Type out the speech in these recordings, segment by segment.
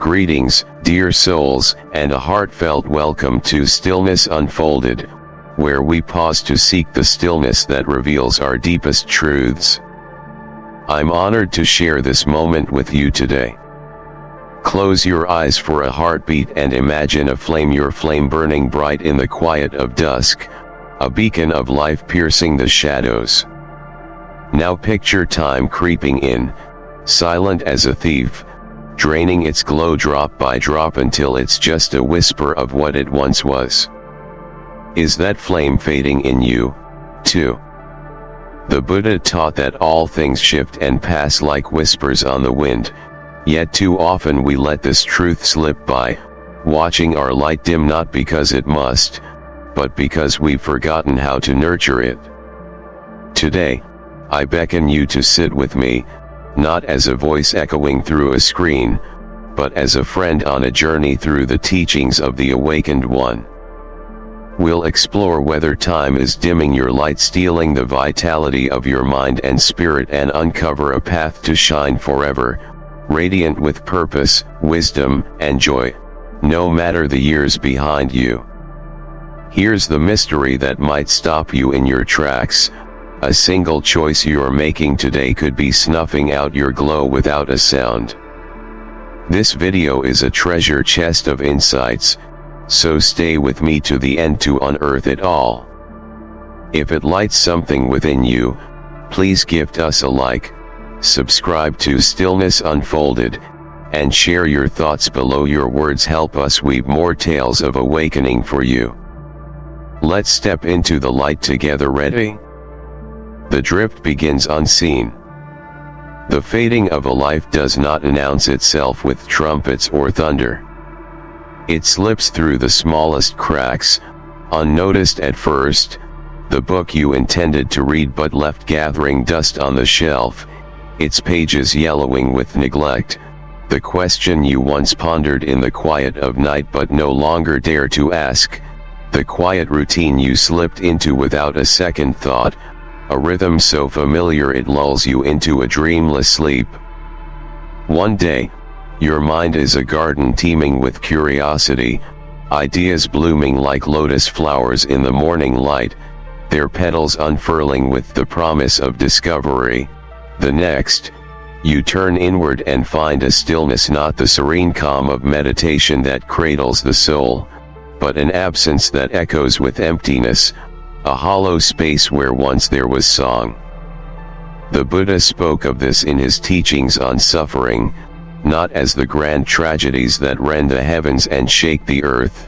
Greetings, dear souls, and a heartfelt welcome to Stillness Unfolded, where we pause to seek the stillness that reveals our deepest truths. I'm honored to share this moment with you today. Close your eyes for a heartbeat and imagine your flame burning bright in the quiet of dusk, a beacon of life piercing the shadows. Now picture time creeping in, silent as a thief, draining its glow drop by drop until it's just a whisper of what it once was. Is that flame fading in you, too? The Buddha taught that all things shift and pass like whispers on the wind, yet too often we let this truth slip by, watching our light dim not because it must, but because we've forgotten how to nurture it. Today, I beckon you to sit with me, not as a voice echoing through a screen, but as a friend on a journey through the teachings of the Awakened One. We'll explore whether time is dimming your light, stealing the vitality of your mind and spirit, and uncover a path to shine forever, radiant with purpose, wisdom, and joy, no matter the years behind you. Here's the mystery that might stop you in your tracks. A single choice you're making today could be snuffing out your glow without a sound. This video is a treasure chest of insights, so stay with me to the end to unearth it all. If it lights something within you, please gift us a like, subscribe to Stillness Unfolded, and share your thoughts below. Your words help us weave more tales of awakening for you. Let's step into the light together. Ready? The drift begins unseen. The fading of a life does not announce itself with trumpets or thunder. It slips through the smallest cracks, unnoticed at first. The book you intended to read but left gathering dust on the shelf, its pages yellowing with neglect. The question you once pondered in the quiet of night but no longer dare to ask. The quiet routine you slipped into without a second thought. A rhythm so familiar it lulls you into a dreamless sleep. One day, your mind is a garden teeming with curiosity, ideas blooming like lotus flowers in the morning light, their petals unfurling with the promise of discovery. The next, you turn inward and find a stillness, not the serene calm of meditation that cradles the soul, but an absence that echoes with emptiness, a hollow space where once there was song. The Buddha spoke of this in his teachings on suffering, not as the grand tragedies that rend the heavens and shake the earth,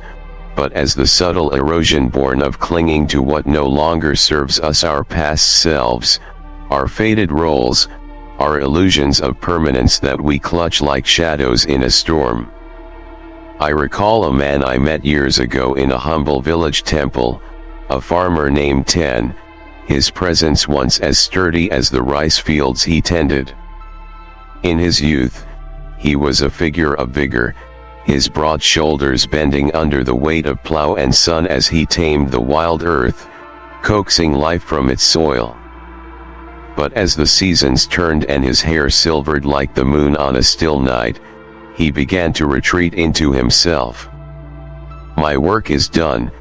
but as the subtle erosion born of clinging to what no longer serves us, our past selves, our faded roles, our illusions of permanence that we clutch like shadows in a storm. I recall a man I met years ago in a humble village temple, a farmer named Tan, his presence once as sturdy as the rice fields he tended. In his youth, he was a figure of vigor, his broad shoulders bending under the weight of plow and sun as he tamed the wild earth, coaxing life from its soil. But as the seasons turned and his hair silvered like the moon on a still night, he began to retreat into himself. "My work is done,"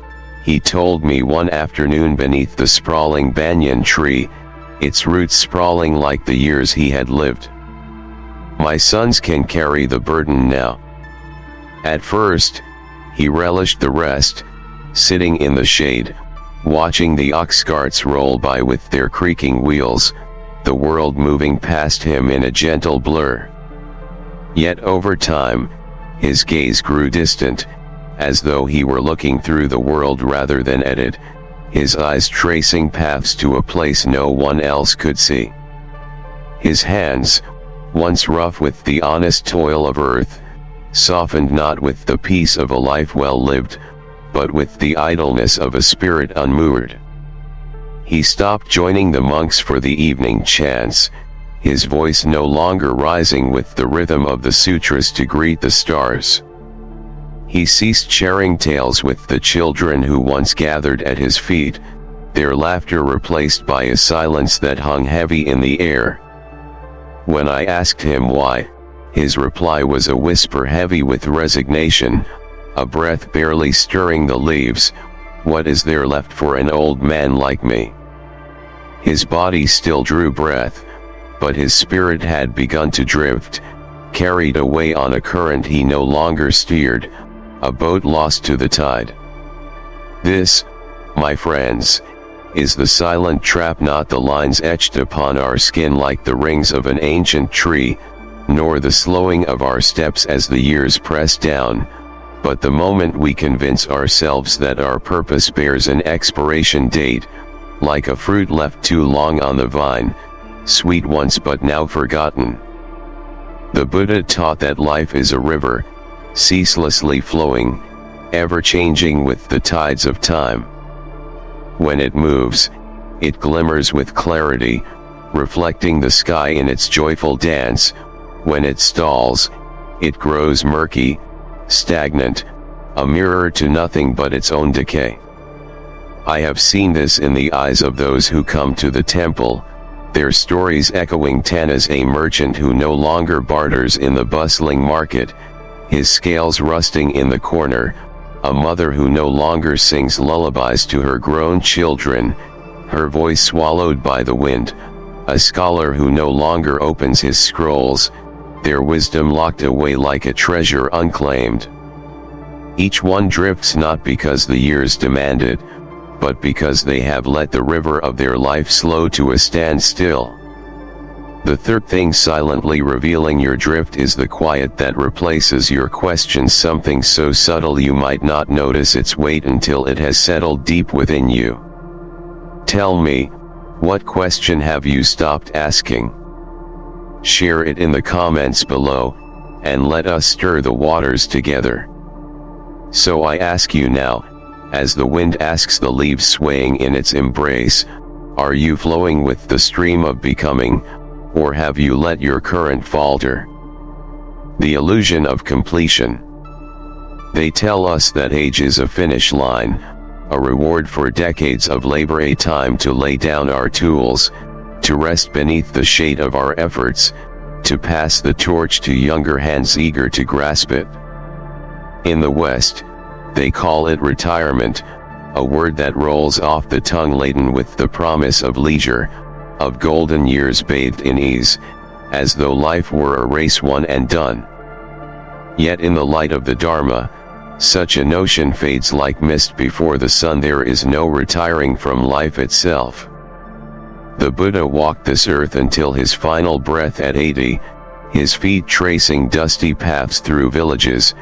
he told me one afternoon beneath the sprawling banyan tree, its roots sprawling like the years he had lived. "My sons can carry the burden now." At first, he relished the rest, sitting in the shade, watching the ox carts roll by with their creaking wheels, the world moving past him in a gentle blur. Yet over time, his gaze grew distant, as though he were looking through the world rather than at it, his eyes tracing paths to a place no one else could see. His hands, once rough with the honest toil of earth, softened not with the peace of a life well lived, but with the idleness of a spirit unmoored. He stopped joining the monks for the evening chants, his voice no longer rising with the rhythm of the sutras to greet the stars. He ceased sharing tales with the children who once gathered at his feet, their laughter replaced by a silence that hung heavy in the air. When I asked him why, His reply was a whisper heavy with resignation, a breath barely stirring the leaves. "What is there left for an old man like me?" His body still drew breath, but his spirit had begun to drift, carried away on a current he no longer steered, a boat lost to the tide. This, my friends, is the silent trap, not the lines etched upon our skin like the rings of an ancient tree, nor the slowing of our steps as the years press down, but the moment we convince ourselves that our purpose bears an expiration date, like a fruit left too long on the vine, sweet once but now forgotten. The Buddha taught that life is a river, ceaselessly flowing, ever changing with the tides of time. When it moves, it glimmers with clarity, reflecting the sky in its joyful dance. When it stalls, it grows murky, stagnant, a mirror to nothing but its own decay. I have seen this in the eyes of those who come to the temple, their stories echoing Tana's, a merchant who no longer barters in the bustling market, his scales rusting in the corner, a mother who no longer sings lullabies to her grown children, her voice swallowed by the wind, a scholar who no longer opens his scrolls, their wisdom locked away like a treasure unclaimed. Each one drifts not because the years demand it, but because they have let the river of their life slow to a standstill. The third thing silently revealing your drift is the quiet that replaces your questions, something so subtle you might not notice its weight until it has settled deep within you. Tell me, what question have you stopped asking? Share it in the comments below, and let us stir the waters together. So I ask you now, as the wind asks the leaves swaying in its embrace, are you flowing with the stream of becoming, or have you let your current falter? The illusion of completion. They tell us that age is a finish line, a reward for decades of labor, a time to lay down our tools, to rest beneath the shade of our efforts, to pass the torch to younger hands eager to grasp it. In the West, they call it retirement, a word that rolls off the tongue laden with the promise of leisure, of golden years bathed in ease, as though life were a race won and done. Yet in the light of the Dharma, such a notion fades like mist before the sun. There is no retiring from life itself. The Buddha walked this earth until his final breath at 80, his feet tracing dusty paths through villages,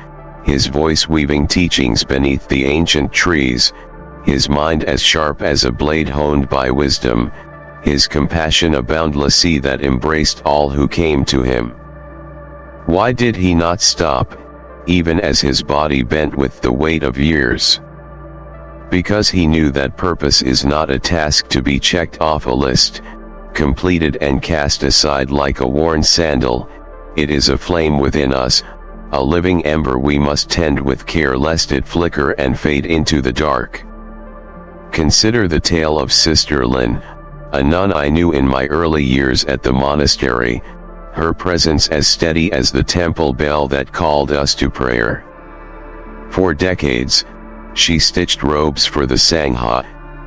his voice weaving teachings beneath the ancient trees, his mind as sharp as a blade honed by wisdom, his compassion a boundless sea that embraced all who came to him. Why did he not stop, even as his body bent with the weight of years? Because he knew that purpose is not a task to be checked off a list, completed and cast aside like a worn sandal. It is a flame within us, a living ember we must tend with care lest it flicker and fade into the dark. Consider the tale of Sister Lin, a nun I knew in my early years at the monastery, her presence as steady as the temple bell that called us to prayer. For decades, she stitched robes for the Sangha,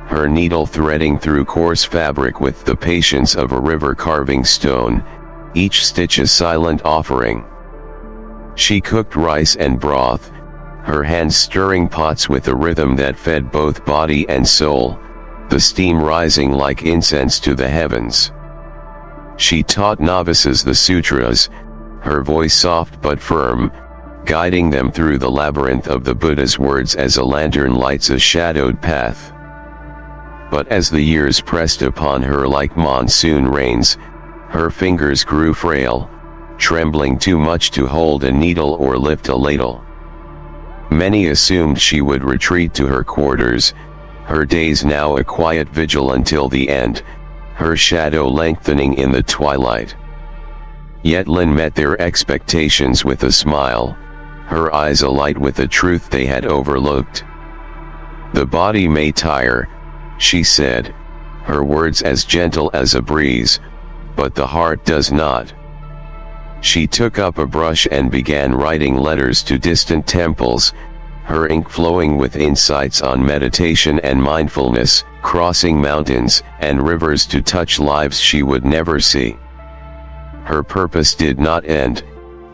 her needle threading through coarse fabric with the patience of a river carving stone, each stitch a silent offering. She cooked rice and broth, her hands stirring pots with a rhythm that fed both body and soul, the steam rising like incense to the heavens. She taught novices the sutras, her voice soft but firm, guiding them through the labyrinth of the Buddha's words as a lantern lights a shadowed path. But as the years pressed upon her like monsoon rains, her fingers grew frail, trembling too much to hold a needle or lift a ladle. Many assumed she would retreat to her quarters, her days now a quiet vigil until the end, her shadow lengthening in the twilight. Yet Lin met their expectations with a smile, her eyes alight with a truth they had overlooked. The body may tire, she said, her words as gentle as a breeze, but the heart does not. She took up a brush and began writing letters to distant temples, her ink flowing with insights on meditation and mindfulness, crossing mountains and rivers to touch lives she would never see. Her purpose did not end,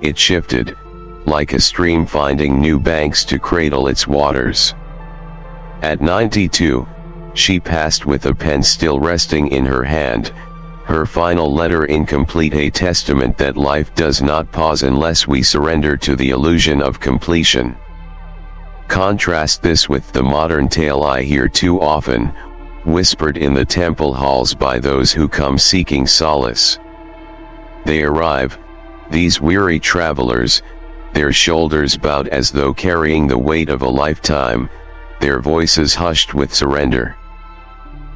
it shifted, like a stream finding new banks to cradle its waters. At 92, she passed with a pen still resting in her hand, her final letter incomplete, a testament that life does not pause unless we surrender to the illusion of completion. Contrast this with the modern tale I hear too often, whispered in the temple halls by those who come seeking solace. They arrive, these weary travelers, their shoulders bowed as though carrying the weight of a lifetime, their voices hushed with surrender.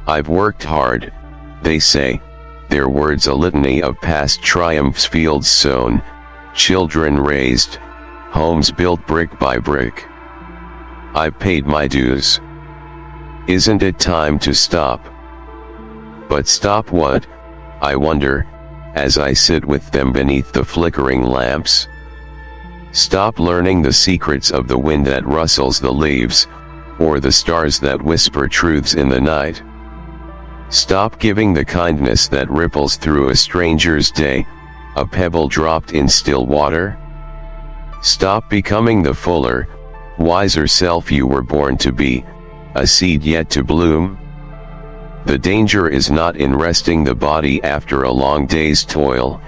I've worked hard, they say, their words a litany of past triumphs, fields sown, children raised, homes built brick by brick. I've paid my dues. Isn't it time to stop? But stop what, I wonder, as I sit with them beneath the flickering lamps? Stop learning the secrets of the wind that rustles the leaves, or the stars that whisper truths in the night? Stop giving the kindness that ripples through a stranger's day, a pebble dropped in still water? Stop becoming the fuller, wiser self you were born to be, a seed yet to bloom? The danger is not in resting the body after a long day's toil,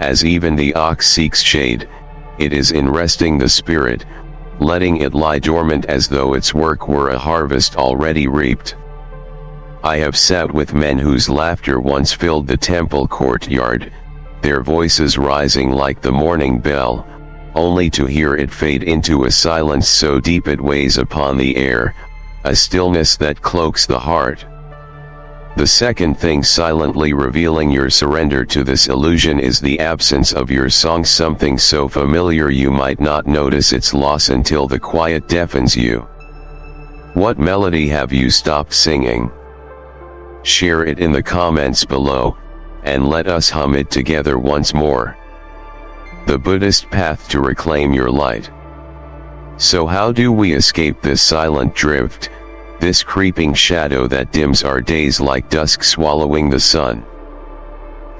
as even the ox seeks shade, it is in resting the spirit, letting it lie dormant as though its work were a harvest already reaped. I have sat with men whose laughter once filled the temple courtyard, their voices rising like the morning bell, only to hear it fade into a silence so deep it weighs upon the air, a stillness that cloaks the heart. The second thing silently revealing your surrender to this illusion is the absence of your song, something so familiar you might not notice its loss until the quiet deafens you. What melody have you stopped singing? Share it in the comments below, and let us hum it together once more. The Buddhist path to reclaim your light. So how do we escape this silent drift, this creeping shadow that dims our days like dusk swallowing the sun?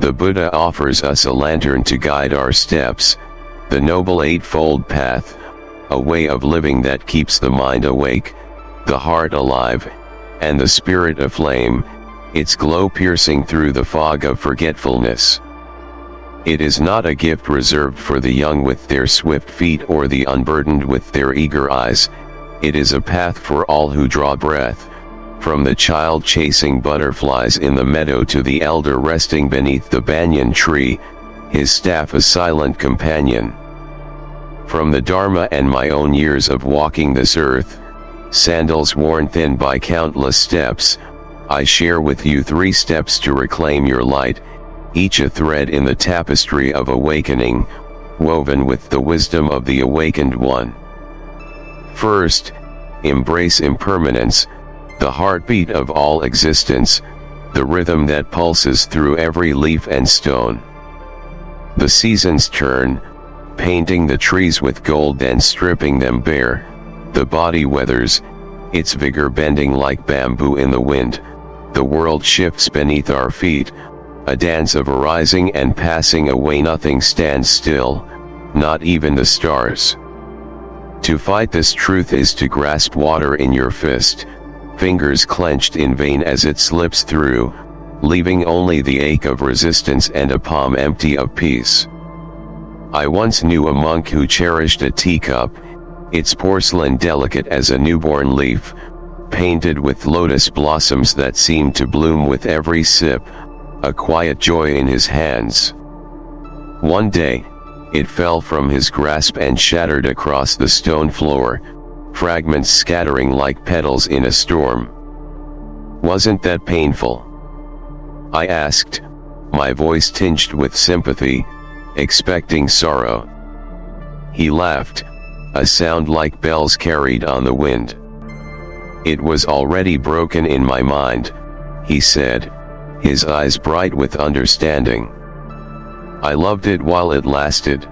The Buddha offers us a lantern to guide our steps, the Noble Eightfold Path, a way of living that keeps the mind awake, the heart alive, and the spirit aflame, its glow piercing through the fog of forgetfulness. It is not a gift reserved for the young with their swift feet or the unburdened with their eager eyes, it is a path for all who draw breath, from the child chasing butterflies in the meadow to the elder resting beneath the banyan tree, his staff a silent companion. From the Dharma and my own years of walking this earth, sandals worn thin by countless steps, I share with you 3 steps to reclaim your light, each a thread in the tapestry of awakening, woven with the wisdom of the awakened one. First, embrace impermanence, the heartbeat of all existence, the rhythm that pulses through every leaf and stone. The seasons turn, painting the trees with gold and stripping them bare, the body weathers, its vigor bending like bamboo in the wind, the world shifts beneath our feet, a dance of arising and passing away, nothing stands still, not even the stars. To fight this truth is to grasp water in your fist, fingers clenched in vain as it slips through, leaving only the ache of resistance and a palm empty of peace. I once knew a monk who cherished a teacup, its porcelain delicate as a newborn leaf, painted with lotus blossoms that seemed to bloom with every sip, a quiet joy in his hands. One day, it fell from his grasp and shattered across the stone floor, fragments scattering like petals in a storm. Wasn't that painful? I asked, my voice tinged with sympathy, expecting sorrow. He laughed, a sound like bells carried on the wind. It was already broken in my mind, he said, his eyes bright with understanding. I loved it while it lasted.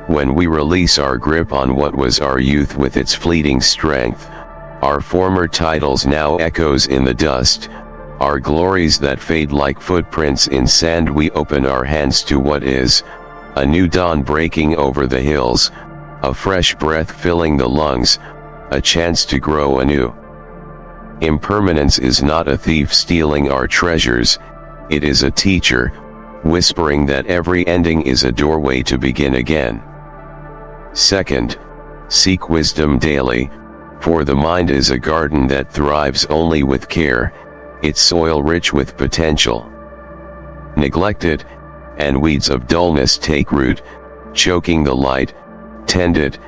When we release our grip on what was our youth with its fleeting strength, our former titles now echoes in the dust, our glories that fade like footprints in sand, we open our hands to what is, a new dawn breaking over the hills, a fresh breath filling the lungs, a chance to grow anew. Impermanence is not a thief stealing our treasures, it is a teacher, whispering that every ending is a doorway to begin again. Second, seek wisdom daily, for the mind is a garden that thrives only with care, its soil rich with potential. Neglect it, and weeds of dullness take root, choking the light, tend it,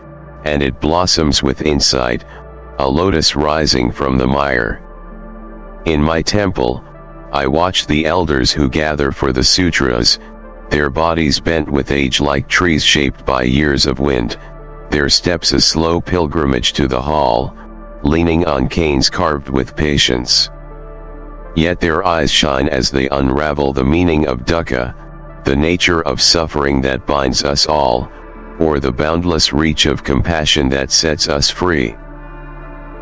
and it blossoms with insight, a lotus rising from the mire. In my temple, I watch the elders who gather for the sutras, their bodies bent with age like trees shaped by years of wind, their steps a slow pilgrimage to the hall, leaning on canes carved with patience. Yet their eyes shine as they unravel the meaning of dukkha, the nature of suffering that binds us all, or the boundless reach of compassion that sets us free.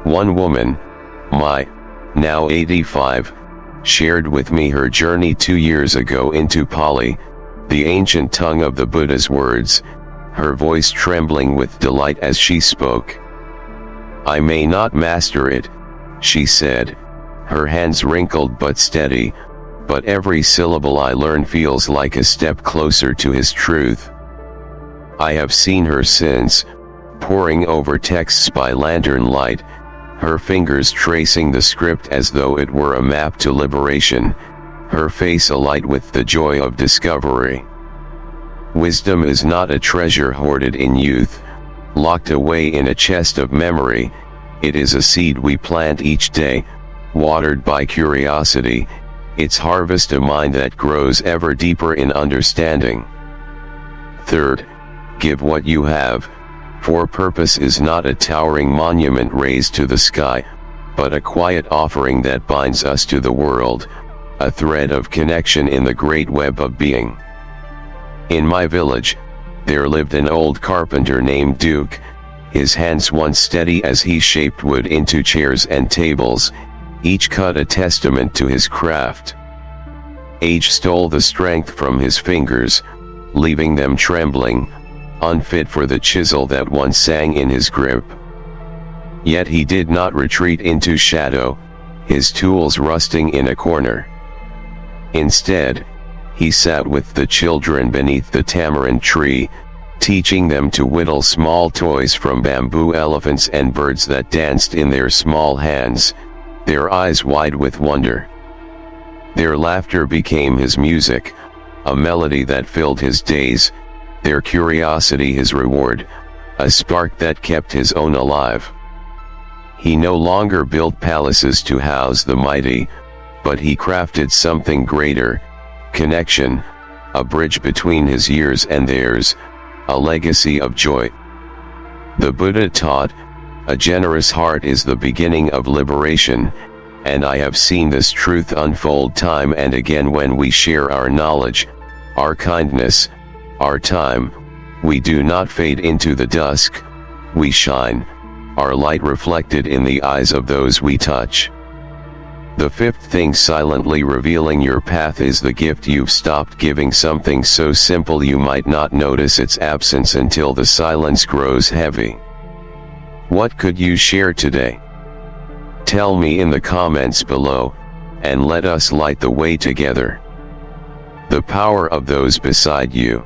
One woman, my, now 85, shared with me her journey 2 years ago into Pali, the ancient tongue of the Buddha's words, her voice trembling with delight as she spoke. I may not master it, she said, her hands wrinkled but steady, but every syllable I learn feels like a step closer to his truth. I have seen her since, poring over texts by lantern light, her fingers tracing the script as though it were a map to liberation, her face alight with the joy of discovery. Wisdom is not a treasure hoarded in youth, locked away in a chest of memory, it is a seed we plant each day, watered by curiosity, its harvest a mind that grows ever deeper in understanding. Third, give what you have, for purpose is not a towering monument raised to the sky, but a quiet offering that binds us to the world, a thread of connection in the great web of being. In my village, there lived an old carpenter named Duke, his hands once steady as he shaped wood into chairs and tables, each cut a testament to his craft. Age stole the strength from his fingers, leaving them trembling, unfit for the chisel that once sang in his grip. Yet he did not retreat into shadow, his tools rusting in a corner. Instead, he sat with the children beneath the tamarind tree, teaching them to whittle small toys from bamboo elephants and birds that danced in their small hands, their eyes wide with wonder. Their laughter became his music, a melody that filled his days, their curiosity his reward, a spark that kept his own alive. He no longer built palaces to house the mighty, but he crafted something greater, connection, a bridge between his years and theirs, a legacy of joy. The Buddha taught, a generous heart is the beginning of liberation, and I have seen this truth unfold time and again when we share our knowledge, our kindness, our time, we do not fade into the dusk, we shine, our light reflected in the eyes of those we touch. The fifth thing silently revealing your path is the gift you've stopped giving, something so simple you might not notice its absence until the silence grows heavy. What could you share today? Tell me in the comments below, and let us light the way together. The power of those beside you.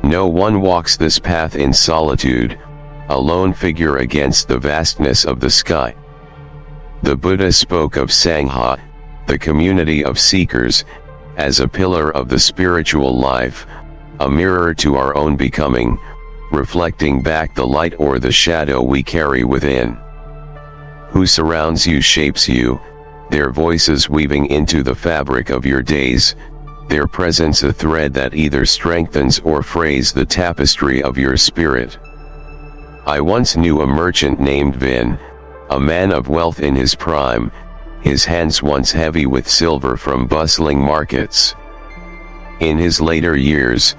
No one walks this path in solitude, a lone figure against the vastness of the sky. The Buddha spoke of Sangha, the community of seekers, as a pillar of the spiritual life, a mirror to our own becoming, reflecting back the light or the shadow we carry within. Who surrounds you shapes you, their voices weaving into the fabric of your days, their presence a thread that either strengthens or frays the tapestry of your spirit. I once knew a merchant named Vin, a man of wealth in his prime, his hands once heavy with silver from bustling markets. In his later years,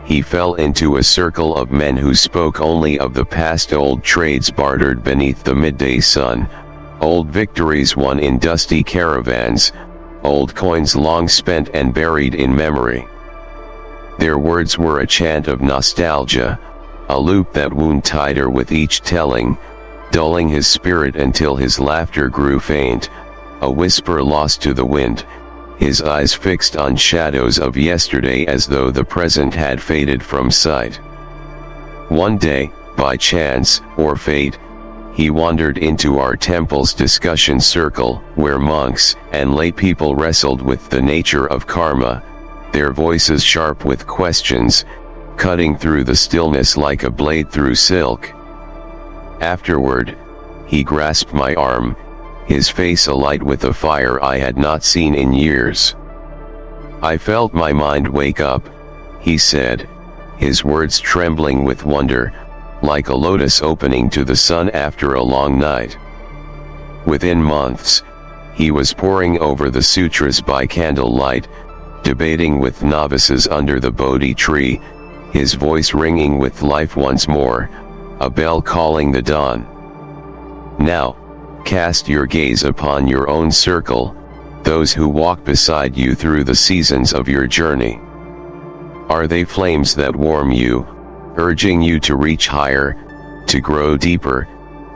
he fell into a circle of men who spoke only of the past, old trades bartered beneath the midday sun, old victories won in dusty caravans, old coins long spent and buried in memory. Their words were a chant of nostalgia, a loop that wound tighter with each telling, dulling his spirit until his laughter grew faint, a whisper lost to the wind, his eyes fixed on shadows of yesterday as though the present had faded from sight. One day, by chance, or fate, he wandered into our temple's discussion circle, where monks and lay people wrestled with the nature of karma, their voices sharp with questions, cutting through the stillness like a blade through silk. Afterward, he grasped my arm, his face alight with a fire I had not seen in years. "I felt my mind wake up," he said, his words trembling with wonder, like a lotus opening to the sun after a long night. Within months, he was poring over the sutras by candlelight, debating with novices under the Bodhi tree, his voice ringing with life once more, a bell calling the dawn. Now, cast your gaze upon your own circle, those who walk beside you through the seasons of your journey. Are they flames that warm you, urging you to reach higher, to grow deeper,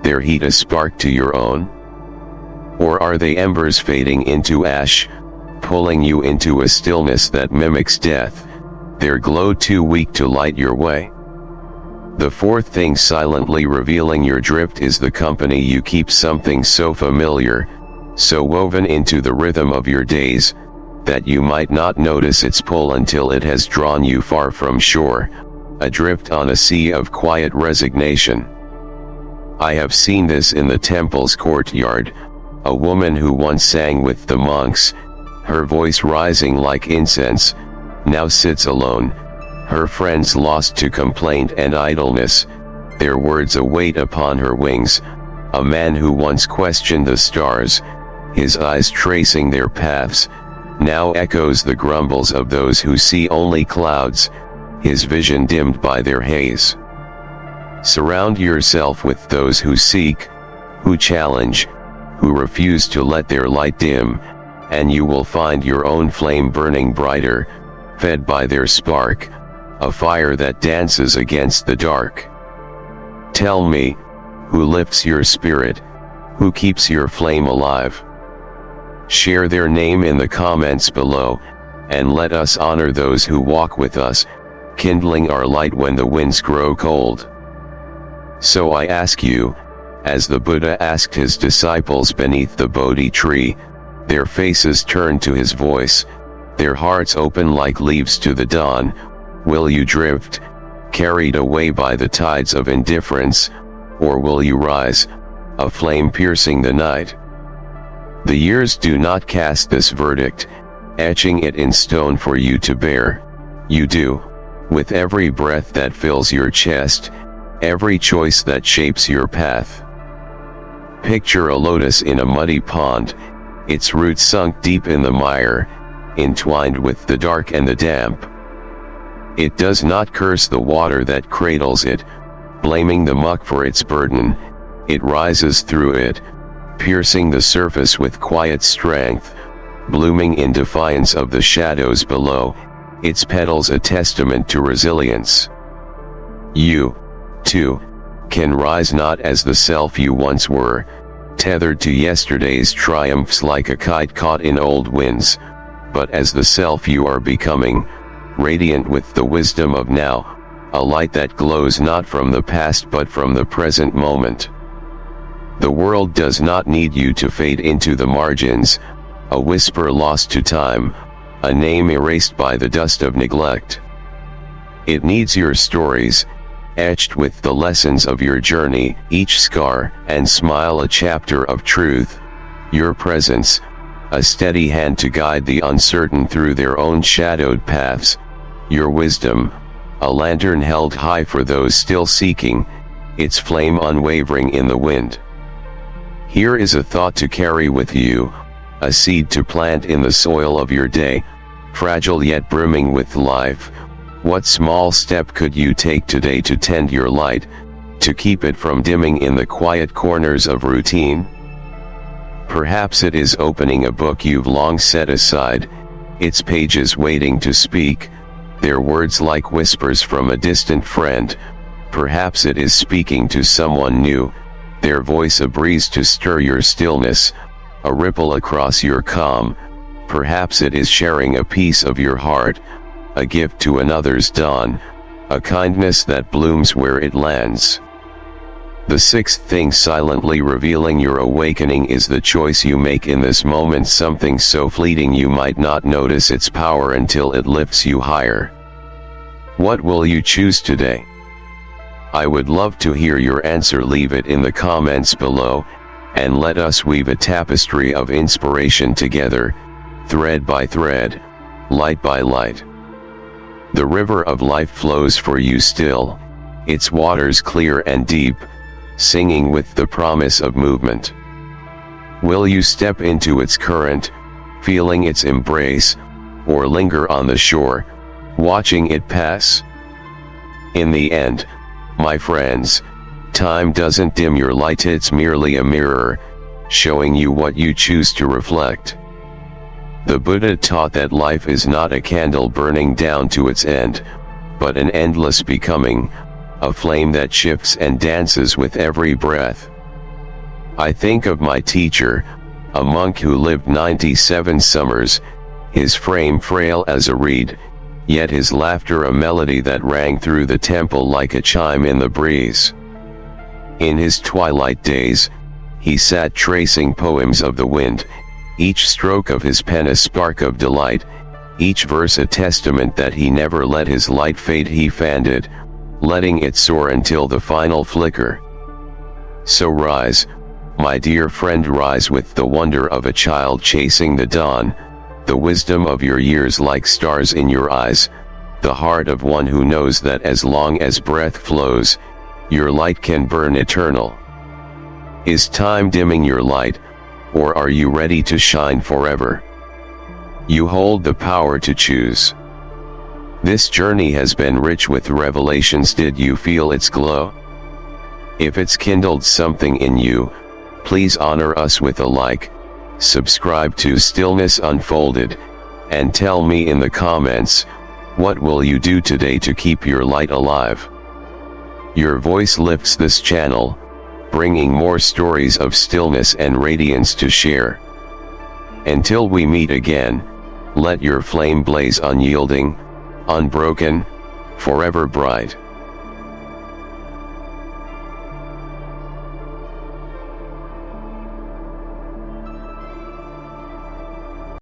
their heat a spark to your own? Or are they embers fading into ash, pulling you into a stillness that mimics death, their glow too weak to light your way? The fourth thing silently revealing your drift is the company you keep, something so familiar, so woven into the rhythm of your days, that you might not notice its pull until it has drawn you far from shore, adrift on a sea of quiet resignation. I have seen this in the temple's courtyard, a woman who once sang with the monks, her voice rising like incense, now sits alone, her friends lost to complaint and idleness, their words a weight upon her wings, a man who once questioned the stars, his eyes tracing their paths, now echoes the grumbles of those who see only clouds, his vision dimmed by their haze. Surround yourself with those who seek, who challenge, who refuse to let their light dim, and you will find your own flame burning brighter, fed by their spark, a fire that dances against the dark. Tell me, who lifts your spirit, who keeps your flame alive? Share their name in the comments below, and let us honor those who walk with us, kindling our light when the winds grow cold. So I ask you, as the Buddha asked his disciples beneath the Bodhi tree, their faces turned to his voice, their hearts open like leaves to the dawn, will you drift, carried away by the tides of indifference, or will you rise, a flame piercing the night? The years do not cast this verdict, etching it in stone for you to bear. You do, with every breath that fills your chest, every choice that shapes your path. Picture a lotus in a muddy pond, its roots sunk deep in the mire, entwined with the dark and the damp. It does not curse the water that cradles it, blaming the muck for its burden. It rises through it, piercing the surface with quiet strength, blooming in defiance of the shadows below, its petals a testament to resilience. You, too, can rise not as the self you once were, tethered to yesterday's triumphs like a kite caught in old winds, but as the self you are becoming, radiant with the wisdom of now, a light that glows not from the past but from the present moment. The world does not need you to fade into the margins, a whisper lost to time, a name erased by the dust of neglect. It needs your stories, etched with the lessons of your journey, each scar and smile a chapter of truth, your presence, a steady hand to guide the uncertain through their own shadowed paths, your wisdom, a lantern held high for those still seeking, its flame unwavering in the wind. Here is a thought to carry with you, a seed to plant in the soil of your day, fragile yet brimming with life. What small step could you take today to tend your light, to keep it from dimming in the quiet corners of routine? Perhaps it is opening a book you've long set aside, its pages waiting to speak, their words like whispers from a distant friend. Perhaps it is speaking to someone new, their voice a breeze to stir your stillness, a ripple across your calm. Perhaps it is sharing a piece of your heart, a gift to another's dawn, a kindness that blooms where it lands. The sixth thing silently revealing your awakening is the choice you make in this moment, something so fleeting you might not notice its power until it lifts you higher. What will you choose today? I would love to hear your answer. Leave it in the comments below, and let us weave a tapestry of inspiration together, thread by thread, light by light. The river of life flows for you still, its waters clear and deep, singing with the promise of movement. Will you step into its current, feeling its embrace, or linger on the shore, watching it pass? In the end, my friends, time doesn't dim your light, it's merely a mirror, showing you what you choose to reflect. The Buddha taught that life is not a candle burning down to its end, but an endless becoming, a flame that shifts and dances with every breath. I think of my teacher, a monk who lived 97 summers, his frame frail as a reed, yet his laughter a melody that rang through the temple like a chime in the breeze. In his twilight days, he sat tracing poems of the wind, each stroke of his pen a spark of delight, each verse a testament that he never let his light fade. He fanned it, letting it soar until the final flicker. So rise, my dear friend, rise with the wonder of a child chasing the dawn, the wisdom of your years like stars in your eyes, the heart of one who knows that as long as breath flows, your light can burn eternal. Is time dimming your light, or are you ready to shine forever? You hold the power to choose. This journey has been rich with revelations. Did you feel its glow? If it's kindled something in you, please honor us with a like, subscribe to Stillness Unfolded, and tell me in the comments, what will you do today to keep your light alive? Your voice lifts this channel, bringing more stories of stillness and radiance to share. Until we meet again, let your flame blaze unyielding, unbroken, forever bright.